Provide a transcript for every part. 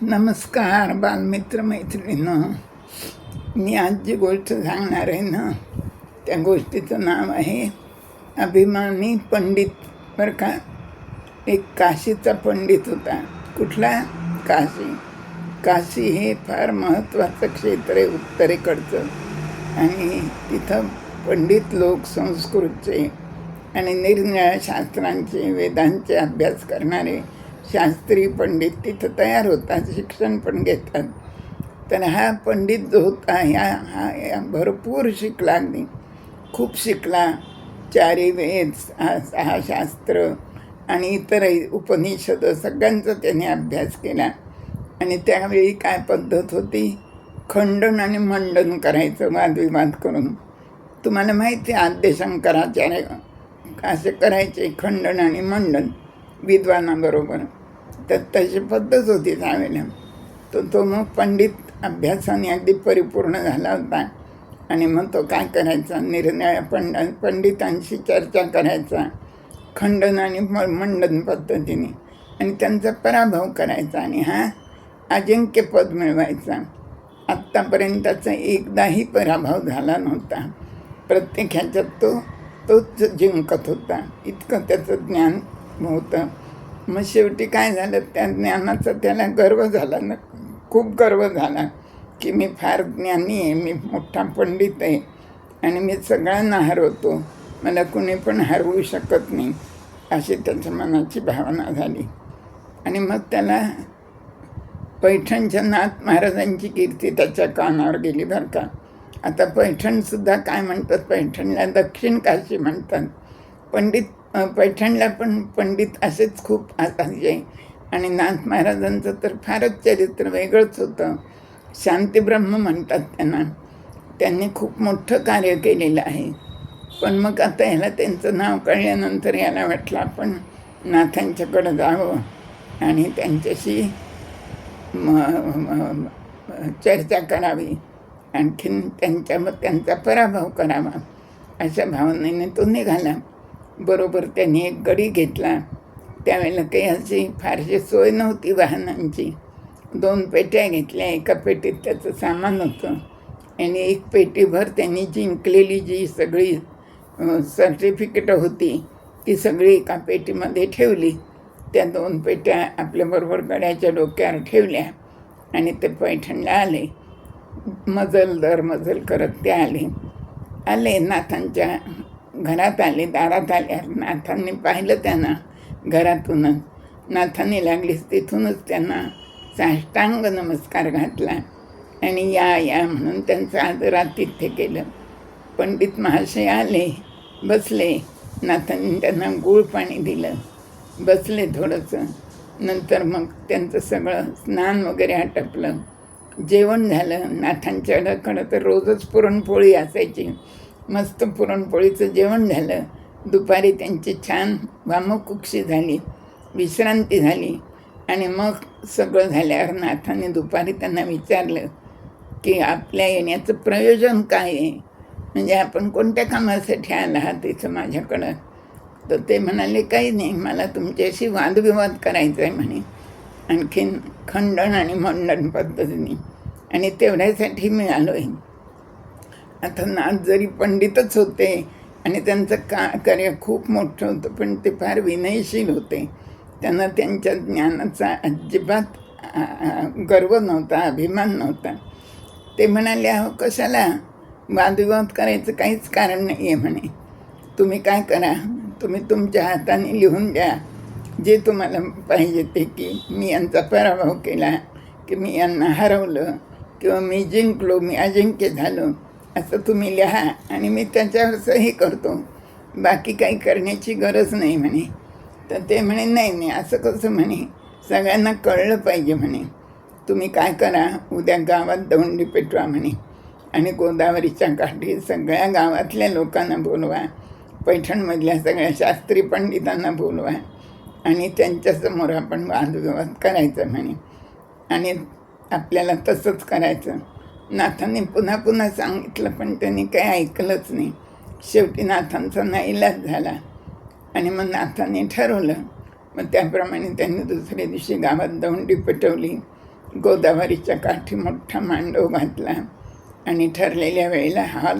नमस्कार बालमित्र मैत्रिणींनो. मी आज जी गोष्ट सांगणार आहे ना, त्या गोष्टीचं नाव आहे अभिमानी पंडित. बरं का, एक काशीचा पंडित होता. कुठला? काशी. काशी हे फार महत्त्वाचं क्षेत्र आहे उत्तरेकडचं. आणि तिथं पंडित लोक संस्कृतचे आणि निरनिराळ्या शास्त्रांचे वेदांचे अभ्यास करणारे शास्त्री पंडित तिथं तयार होतात, शिक्षण पण घेतात. तर हा पंडित जो होता हा भरपूर शिकला, अगदी खूप शिकला. 4 वेद, 6 शास्त्र आणि इतरही उपनिषद सगळ्यांचा त्याने अभ्यास केला. आणि त्यावेळी काय पद्धत होती, खंडन आणि मंडन करायचं, वादविवाद करून. तुम्हाला माहिती आहे आद्य शंकराचार्य असे करायचे, खंडन आणि मंडन विद्वानाबरोबर. तर तशी पद्धत होती त्यावेळेला. तो मग पंडित अभ्यासाने अगदी परिपूर्ण झाला होता. आणि मग तो काय करायचा, निरनिराळ्या पंडितांशी चर्चा करायचा खंडन आणि मंडन पद्धतीने, आणि त्यांचा पराभव करायचा. आणि हा अजिंक्यपद मिळवायचा. आत्तापर्यंतचा एकदाही पराभव झाला नव्हता. प्रत्येक ह्याच्यात तोच जिंकत होता. इतकं त्याचं ज्ञान होतं. मग शेवटी काय झालं, त्या ज्ञानाचा त्याला गर्व झाला ना, खूप गर्व झाला की मी फार ज्ञानी आहे, मी मोठा पंडित आहे आणि मी सगळ्यांना हरवतो, मला कुणी पण हरवू शकत नाही, अशी त्याच्या मनाची भावना झाली. आणि मग त्याला पैठणच्या नाथ महाराजांची कीर्ती त्याच्या कानावर गेली बरं का. आता पैठणसुद्धा काय म्हणतात, पैठणला दक्षिण काशी म्हणतात. पैठणला पण पंडित असेच खूप असायचे. आणि नाथ महाराजांचं तर फारच चरित्र वेगळंच होतं. शांतीब्रह्म म्हणतात त्यांना. त्यांनी खूप मोठं कार्य केलेलं आहे. पण मग आता ह्याला त्यांचं नाव कळल्यानंतर याला वाटलं आपण नाथांच्याकडं जावं आणि त्यांच्याशी चर्चा करावी, आणखीन त्यांचा पराभव करावा, अशा भावनेने तो निघाला. बरोबर त्यांनी एक गडी घेतला. त्यावेळेला काही अशी फारशी सोय नव्हती वाहनांची. 2 पेट्या घेतल्या. एका पेटीत त्याचं सामान होतं आणि एक पेटीभर त्यांनी जिंकलेली जी सगळी सर्टिफिकेटं होती ती सगळी एका पेटीमध्ये ठेवली. त्या 2 पेट्या आपल्याबरोबर गड्याच्या डोक्यावर ठेवल्या आणि ते पैठणला आले. मजल दर मजल करत ते आले नाथांच्या घरात आले. दारात आल्यावर नाथांनी पाहिलं त्यांना घरातूनच. नाथांनी लागलीच तिथूनच त्यांना साष्टांग नमस्कार घातला आणि या म्हणून त्यांचं आदरातिथ्य केलं. पंडित महाशय आले, बसले. नाथांनी त्यांना गूळ पाणी दिलं, बसले थोडंसं. नंतर मग त्यांचं सगळं स्नान वगैरे आटपलं, जेवण झालं. नाथांच्याकडं तर रोजच पुरणपोळी असायची. मस्त पुरणपोळीचं जेवण झालं. दुपारी त्यांची छान वामकुक्षी झाली, विश्रांती झाली. आणि मग सगळं झाल्यावर नाथाने दुपारी त्यांना विचारलं की आपल्या येण्याचं प्रयोजन काय आहे, म्हणजे आपण कोणत्या कामासाठी आला आहात इथं माझ्याकडं. तर ते म्हणाले, काही नाही, मला तुमच्याशी वादविवाद करायचा आहे म्हणे, आणखीन खंडन आणि मंडन पद्धतीने, आणि तेवढ्यासाठी मी आलो आहे. आता नाथ जरी पंडितच होते आणि त्यांचं कार्य खूप मोठं होतं, पण ते फार विनयशील होते. त्यांना त्यांच्या ज्ञानाचा अजिबात गर्व नव्हता, अभिमान नव्हता. ते म्हणाले, अहो कशाला वादविवाद करायचं काहीच कारण नाही आहे म्हणे. तुम्ही काय करा, तुम्ही तुमच्या हाताने लिहून द्या जे तुम्हाला पाहिजे ते, की मी यांचा पराभव केला, की मी यांना हरवलं, किंवा मी जिंकलो, मी अजिंक्य झालो, असं तुम्ही लिहा आणि मी त्याच्यावर सही करतो. बाकी काही करण्याची गरज नाही म्हणे. तर ते म्हणे, नाही असं कसं म्हणे, सगळ्यांना कळलं पाहिजे म्हणे. तुम्ही काय करा, उद्या गावात दौंडी पेटवा म्हणे आणि गोदावरीच्या काठी सगळ्या गावातल्या लोकांना बोलवा, पैठणमधल्या सगळ्या शास्त्री पंडितांना बोलवा आणि त्यांच्यासमोर आपण वादविवाद करायचा म्हणे. आणि आपल्याला तसंच करायचं. नाथांनी पुन्हा पुन्हा सांगितलं, पण त्यांनी काही ऐकलंच नाही. शेवटी नाथांचा नाईलाज झाला आणि मग नाथांनी ठरवलं. मग त्याप्रमाणे त्यांनी दुसऱ्या दिवशी गावात दौंडी पेटवली. गोदावरीच्या काठी मोठा मांडव घातला आणि ठरलेल्या वेळेला हा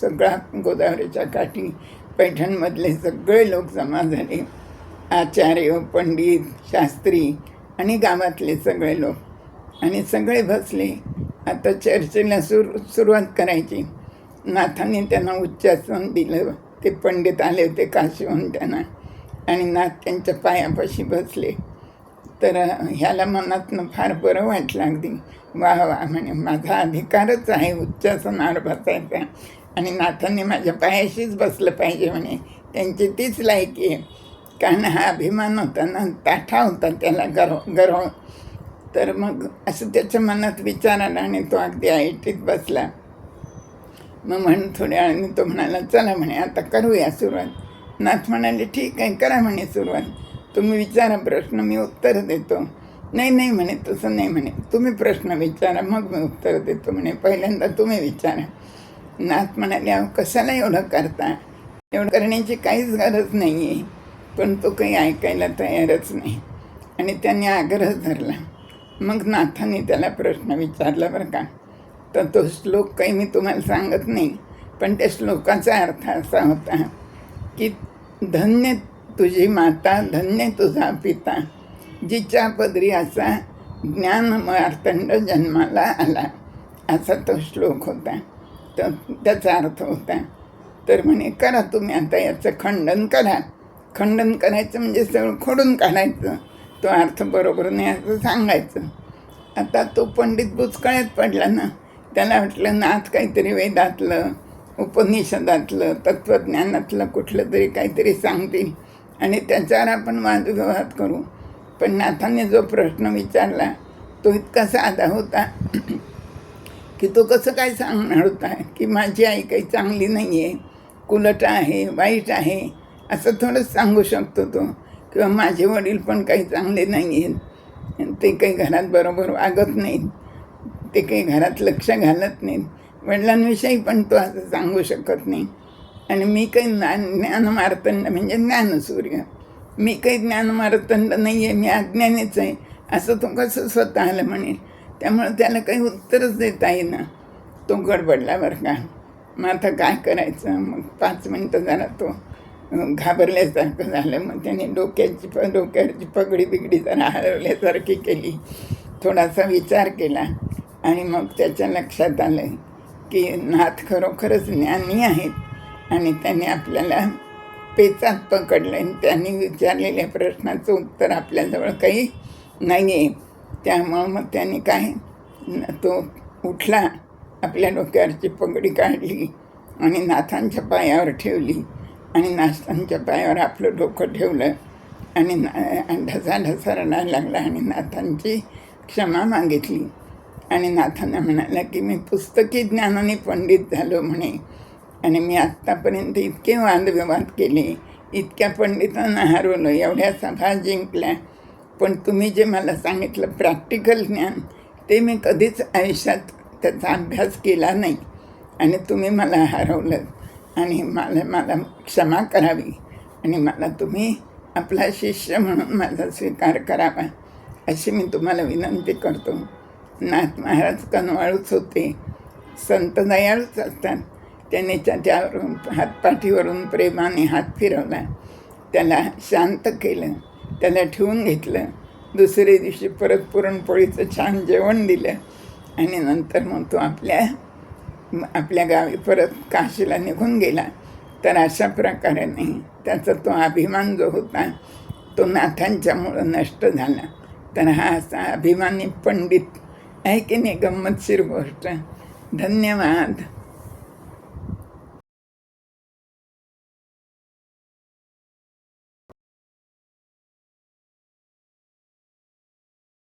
सगळा गोदावरीच्या काठी पैठणमधले सगळे लोक जमा झाले. आचार्य, पंडित, शास्त्री आणि गावातले सगळे लोक आणि सगळे बसले. आता चर्चेला सुरुवात करायची. नाथाने त्यांना उच्चासन दिलं. ते पंडित आले होते काशीहून त्यांना, आणि नाथ त्यांच्या पायापाशी बसले. तर ह्याला मनातनं फार बरं वाटलं अगदी. वा वा म्हणे, माझा अधिकारच आहे उच्चासनावर बसायचा आणि नाथांनी माझ्या पायाशीच बसलं पाहिजे म्हणे. त्यांची तीच लायकी आहे. कारण हा अभिमान होता ना, ताठा होता त्याला, गर्व. तर मग असं त्याच्या मनात विचार आला आणि तो अगदी ऐटीत बसला. मग म्हणून थोड्या वेळाने तो म्हणाला, चला म्हणे आता करूया सुरुवात. नाथ म्हणाले, ठीक आहे करा म्हणे सुरुवात. तुम्ही विचारा प्रश्न, मी उत्तर देतो. नाही नाही म्हणे, तसं नाही म्हणे, तुम्ही प्रश्न विचारा मग मी उत्तर देतो म्हणे. पहिल्यांदा तुम्ही विचारा. नाथ म्हणाले, अहो कशाला एवढं करता, एवढं करण्याची काहीच गरज नाही आहे. पण तो काही ऐकायला तयारच नाही आणि त्याने आग्रह धरला. मग नाथाने त्याला प्रश्न विचारला बरं का. तर तो श्लोक काही मी तुम्हाला सांगत नाही, पण त्या श्लोकाचा अर्थ असा होता की धन्य तुझी माता, धन्य तुझा पिता, जिच्या पदरी असा ज्ञानमार्तंड जन्माला आला, असा तो श्लोक होता. तर त्याचा अर्थ होता. तर म्हणे, करा तुम्ही आता याचं खंडन करा. खंडन करायचं म्हणजे सगळं खोडून काढायचं, तो अर्थ बरोबर नाही असं सांगायचं. आता तो पंडित बुचकळ्यात पडला ना. त्याला वाटलं नाथ काहीतरी वेदातलं, उपनिषदातलं, तत्त्वज्ञानातलं कुठलं तरी काहीतरी सांगतील आणि त्याच्यावर आपण वादविवाद करू. पण नाथाने जो प्रश्न विचारला तो इतका साधा होता की तो कसं काय सांगणार होता की माझी आई काही चांगली नाही आहे, कुलट आहे, वाईट आहे, असं थोडंच सांगू शकतो तो. किंवा माझे वडील पण काही चांगले नाही आहेत, ते काही घरात बरोबर वागत नाहीत, ते काही घरात लक्ष घालत नाहीत, वडिलांविषयी पण तो असं सांगू शकत नाही. आणि मी काही ज्ञानमार्तंड म्हणजे ज्ञानसूर्य, मी काही ज्ञानमार्तंड नाही आहे, मी अज्ञानीच आहे, असं तो कसं स्वतःला म्हणेल. त्यामुळे त्याला काही उत्तरच देता येईना. तो गडबडला बरं का. मग आता काय करायचं. मग 5 मिनटं जरा तो घाबरल्यासारखं झालं. मग त्याने डोक्याची पगडी बिगडी जरा हलवल्यासारखी केली, थोडासा विचार केला आणि मग त्याच्या लक्षात आलं की नाथ खरोखरच ज्ञानी आहेत आणि त्याने आपल्याला पेचात पकडलं आणि त्यांनी विचारलेल्या प्रश्नाचं उत्तर आपल्याजवळ काही नाही आहे. त्यामुळं मग त्याने काय, तो उठला, आपल्या डोक्यावरची पगडी काढली आणि नाथांच्या पायावर ठेवली आणि नाथांच्या पायावर आपलं डोकं ठेवलं आणि ढसा रडायला लागला आणि नाथांची क्षमा मागितली. आणि नाथांना म्हणाला की मी पुस्तकी ज्ञानाने पंडित झालो म्हणे आणि मी आत्तापर्यंत इतके वादविवाद केले, इतक्या पंडितांना हरवलं, एवढ्या सभा जिंकल्या, पण तुम्ही जे मला सांगितलं प्रॅक्टिकल ज्ञान, ते मी कधीच आयुष्यात त्याचा अभ्यास केला नाही आणि तुम्ही मला हरवलं आणि मला क्षमा करावी आणि मला तुम्ही आपला शिष्य म्हणून माझा स्वीकार करावा, अशी मी तुम्हाला विनंती करतो. नाथ महाराज कनवाळूच होते, संत दयाळूच असतात. त्याने त्याच्यावरून हातपाठीवरून प्रेमाने हात फिरवला, त्याला शांत केलं, त्याला ठेवून घेतलं. दुसरे दिवशी परत पुरणपोळीचं छान जेवण दिलं आणि नंतर मग तो आपल्या गावी परत काशीला निघून गेला. तर अशा प्रकारे नाही, त्याचा तो अभिमान जो होता तो नाथांच्यामुळं नष्ट झाला. तर हा असा अभिमानी पंडित आहे की नाही, गंमतशीर गोष्ट. धन्यवाद.